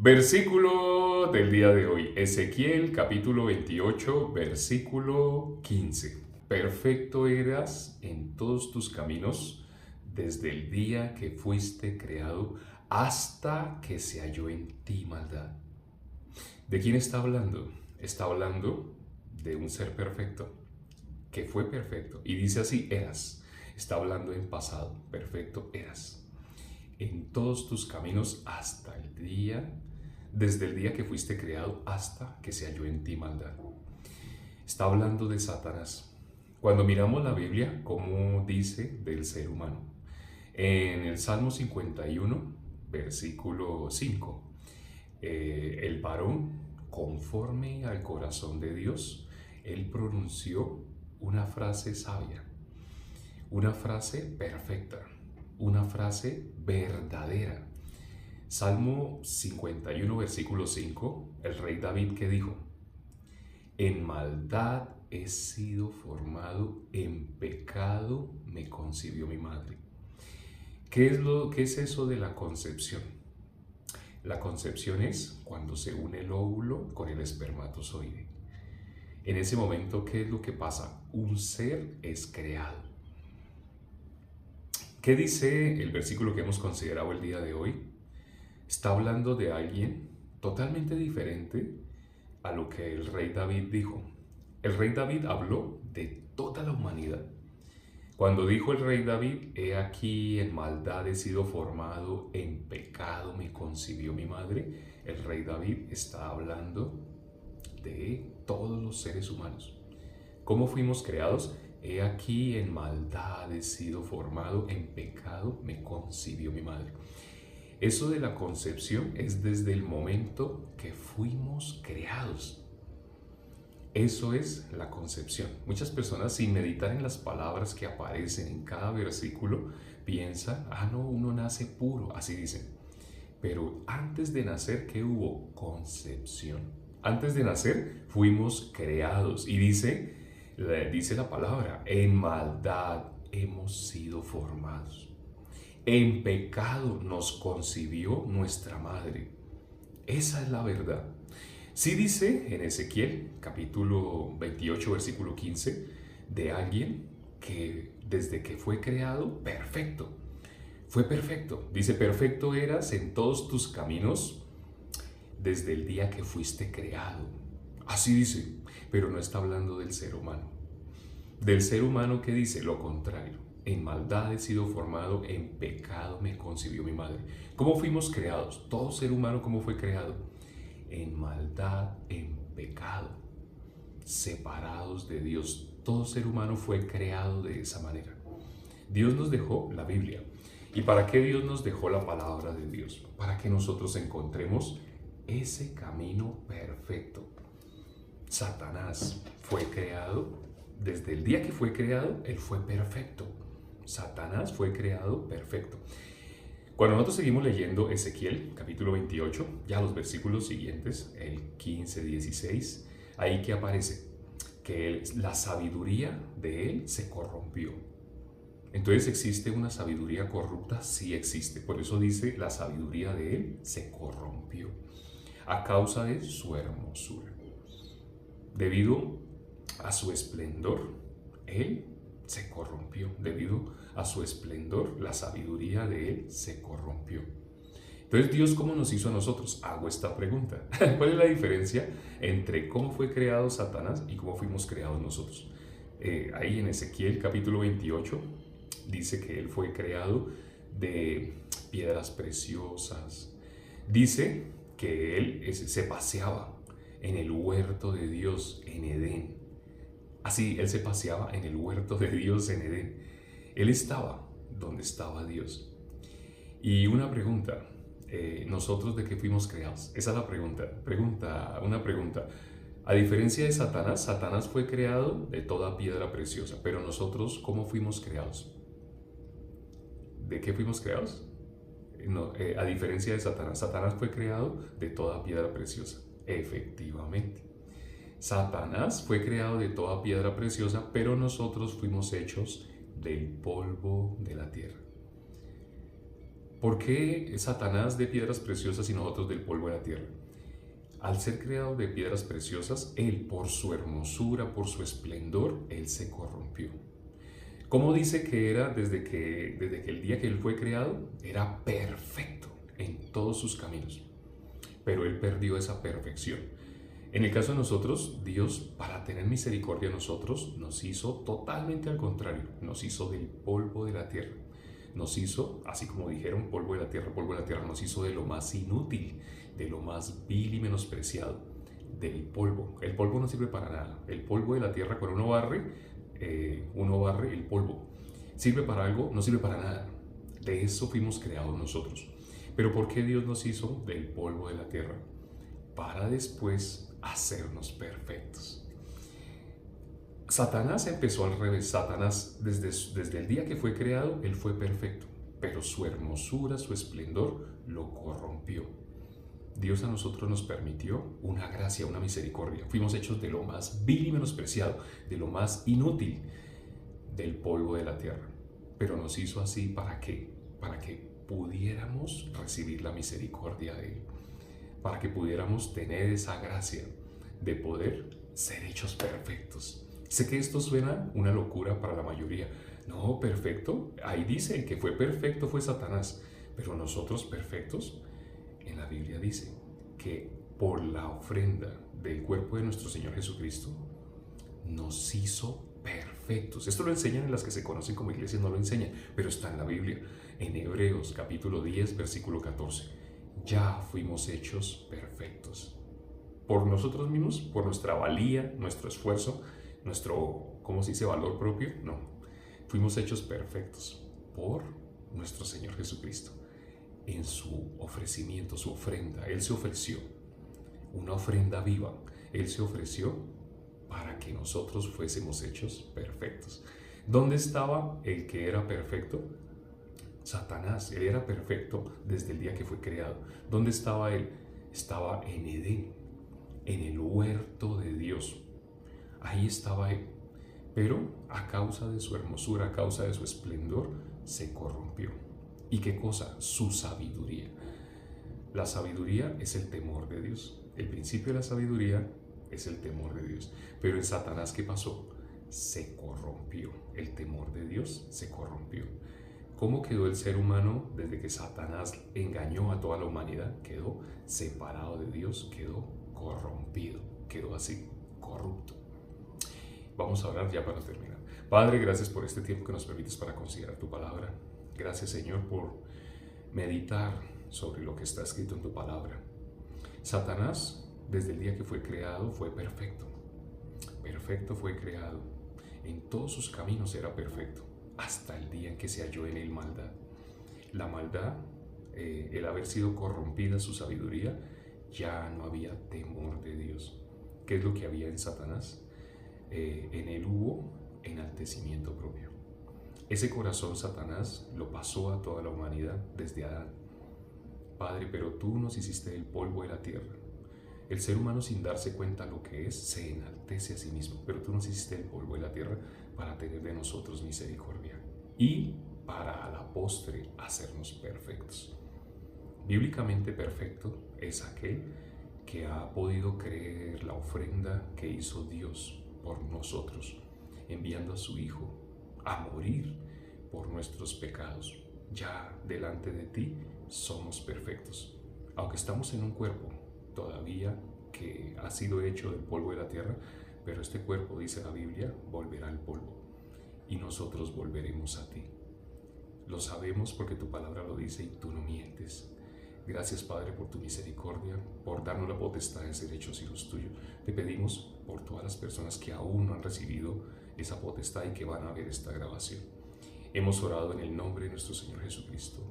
Versículo del día de hoy, Ezequiel capítulo 28, versículo 15. Perfecto eras en todos tus caminos desde el día que fuiste creado hasta que se halló en ti maldad. ¿De quién está hablando? Está hablando de un ser perfecto, que fue perfecto. Y dice así, eras. Está hablando en pasado, perfecto eras. En todos tus caminos hasta el día, desde el día que fuiste creado hasta que se halló en ti maldad. Está hablando de Satanás. Cuando miramos la Biblia, ¿cómo dice del ser humano? En el Salmo 51, versículo 5, el varón, conforme al corazón de Dios, él pronunció una frase sabia, una frase perfecta, una frase verdadera. Salmo 51, versículo 5, el rey David que dijo, en maldad he sido formado, en pecado me concibió mi madre. ¿Qué es eso de la concepción? La concepción es cuando se une el óvulo con el espermatozoide. En ese momento, ¿qué es lo que pasa? Un ser es creado. ¿Qué dice el versículo que hemos considerado el día de hoy? Está hablando de alguien totalmente diferente a lo que el rey David dijo. El rey David habló de toda la humanidad. Cuando dijo el rey David, he aquí en maldad he sido formado, en pecado me concibió mi madre, el rey David está hablando de todos los seres humanos. ¿Cómo fuimos creados? He aquí en maldad he sido formado, en pecado me concibió mi madre. Eso de la concepción es desde el momento que fuimos creados. Eso es la concepción. Muchas personas, sin meditar en las palabras que aparecen en cada versículo, piensan, no, uno nace puro, así dicen. Pero antes de nacer, ¿qué hubo? Concepción. Antes de nacer, fuimos creados. Y dice la palabra, en maldad hemos sido formados. En pecado nos concibió nuestra madre. Esa es la verdad. Sí dice en Ezequiel, capítulo 28, versículo 15, de alguien que desde que fue creado, perfecto. Fue perfecto. Dice, perfecto eras en todos tus caminos desde el día que fuiste creado. Así dice, pero no está hablando del ser humano. Del ser humano que dice lo contrario. En maldad he sido formado, en pecado me concibió mi madre. ¿Cómo fuimos creados? Todo ser humano, ¿cómo fue creado? En maldad, en pecado, separados de Dios. Todo ser humano fue creado de esa manera. Dios nos dejó la Biblia. ¿Y para qué Dios nos dejó la palabra de Dios? Para que nosotros encontremos ese camino perfecto. Satanás fue creado, desde el día que fue creado, él fue perfecto. Satanás fue creado perfecto. Cuando nosotros seguimos leyendo Ezequiel, capítulo 28, ya los versículos siguientes, el 15, 16, ahí que aparece que la sabiduría de él se corrompió. Entonces, ¿existe una sabiduría corrupta? Sí existe. Por eso dice, la sabiduría de él se corrompió a causa de su hermosura. Debido a su esplendor, él se corrompió. Debido a su esplendor, la sabiduría de él se corrompió. Entonces, ¿Dios cómo nos hizo a nosotros? Hago esta pregunta. ¿Cuál es la diferencia entre cómo fue creado Satanás y cómo fuimos creados nosotros? Ahí en Ezequiel capítulo 28 dice que él fue creado de piedras preciosas. Dice que él se paseaba en el huerto de Dios en Edén. Así, él se paseaba en el huerto de Dios en Edén. Él estaba donde estaba Dios. Y una pregunta, ¿nosotros de qué fuimos creados? Esa es la pregunta. Una pregunta. A diferencia de Satanás, Satanás fue creado de toda piedra preciosa, pero nosotros, ¿cómo fuimos creados? ¿De qué fuimos creados? No, a diferencia de Satanás, Satanás fue creado de toda piedra preciosa. Efectivamente. Satanás fue creado de toda piedra preciosa, pero nosotros fuimos hechos del polvo de la tierra. ¿Por qué Satanás de piedras preciosas y nosotros del polvo de la tierra? Al ser creado de piedras preciosas, él por su hermosura, por su esplendor, él se corrompió. ¿Cómo dice que era desde que el día que él fue creado? Era perfecto en todos sus caminos. Pero él perdió esa perfección. En el caso de nosotros, Dios, para tener misericordia de nosotros, nos hizo totalmente al contrario. Nos hizo del polvo de la tierra. Nos hizo, así como dijeron, polvo de la tierra, nos hizo de lo más inútil, de lo más vil y menospreciado, del polvo. El polvo no sirve para nada. El polvo de la tierra, cuando uno barre el polvo. ¿Sirve para algo? No sirve para nada. De eso fuimos creados nosotros. Pero ¿por qué Dios nos hizo del polvo de la tierra? Para después hacernos perfectos. Satanás empezó al revés. Satanás, desde el día que fue creado, él fue perfecto, pero su hermosura, su esplendor, lo corrompió. Dios a nosotros nos permitió una gracia, una misericordia. Fuimos hechos de lo más vil y menospreciado, de lo más inútil, del polvo de la tierra. Pero nos hizo así, ¿para qué? Para que pudiéramos recibir la misericordia de Él, para que pudiéramos tener esa gracia de poder ser hechos perfectos. Sé que esto suena una locura para la mayoría. No, perfecto. Ahí dice que fue perfecto fue Satanás. Pero nosotros perfectos, en la Biblia dice que por la ofrenda del cuerpo de nuestro Señor Jesucristo, nos hizo perfectos. Esto lo enseñan en las que se conocen como iglesias, no lo enseñan, pero está en la Biblia. En Hebreos capítulo 10, versículo 14. Ya fuimos hechos perfectos. Por nosotros mismos, por nuestra valía, nuestro esfuerzo, nuestro, ¿cómo se dice?, valor propio. No, fuimos hechos perfectos por nuestro Señor Jesucristo. En su ofrecimiento, su ofrenda, Él se ofreció, una ofrenda viva. Él se ofreció para que nosotros fuésemos hechos perfectos. ¿Dónde estaba el que era perfecto? Satanás. Él era perfecto desde el día que fue creado. ¿Dónde estaba él? Estaba en Edén, en el huerto de Dios. Ahí estaba él. Pero a causa de su hermosura, a causa de su esplendor, se corrompió. ¿Y qué cosa? Su sabiduría. La sabiduría es el temor de Dios. El principio de la sabiduría es el temor de Dios. Pero en Satanás, ¿qué pasó? Se corrompió. El temor de Dios se corrompió. ¿Cómo quedó el ser humano desde que Satanás engañó a toda la humanidad? Quedó separado de Dios, quedó corrompido, quedó así, corrupto. Vamos a orar ya para terminar. Padre, gracias por este tiempo que nos permites para considerar tu palabra. Gracias, Señor, por meditar sobre lo que está escrito en tu palabra. Satanás, desde el día que fue creado, fue perfecto. Perfecto fue creado. En todos sus caminos era perfecto, hasta el día en que se halló en él maldad. La maldad, el haber sido corrompida su sabiduría, ya no había temor de Dios. ¿Qué es lo que había en Satanás? En él hubo enaltecimiento propio. Ese corazón Satanás lo pasó a toda la humanidad desde Adán. Padre, pero tú nos hiciste el polvo de la tierra. El ser humano, sin darse cuenta lo que es, se enaltece a sí mismo, pero tú nos hiciste el polvo de la tierra para tener de nosotros misericordia y para a la postre hacernos perfectos. Bíblicamente perfecto es aquel que ha podido creer la ofrenda que hizo Dios por nosotros, enviando a su Hijo a morir por nuestros pecados. Ya delante de ti somos perfectos. Aunque estamos en un cuerpo todavía que ha sido hecho del polvo de la tierra, pero este cuerpo, dice la Biblia, volverá al polvo y nosotros volveremos a ti. Lo sabemos porque tu palabra lo dice y tú no mientes. Gracias, Padre, por tu misericordia, por darnos la potestad de ser hechos hijos tuyos. Te pedimos por todas las personas que aún no han recibido esa potestad y que van a ver esta grabación. Hemos orado en el nombre de nuestro Señor Jesucristo.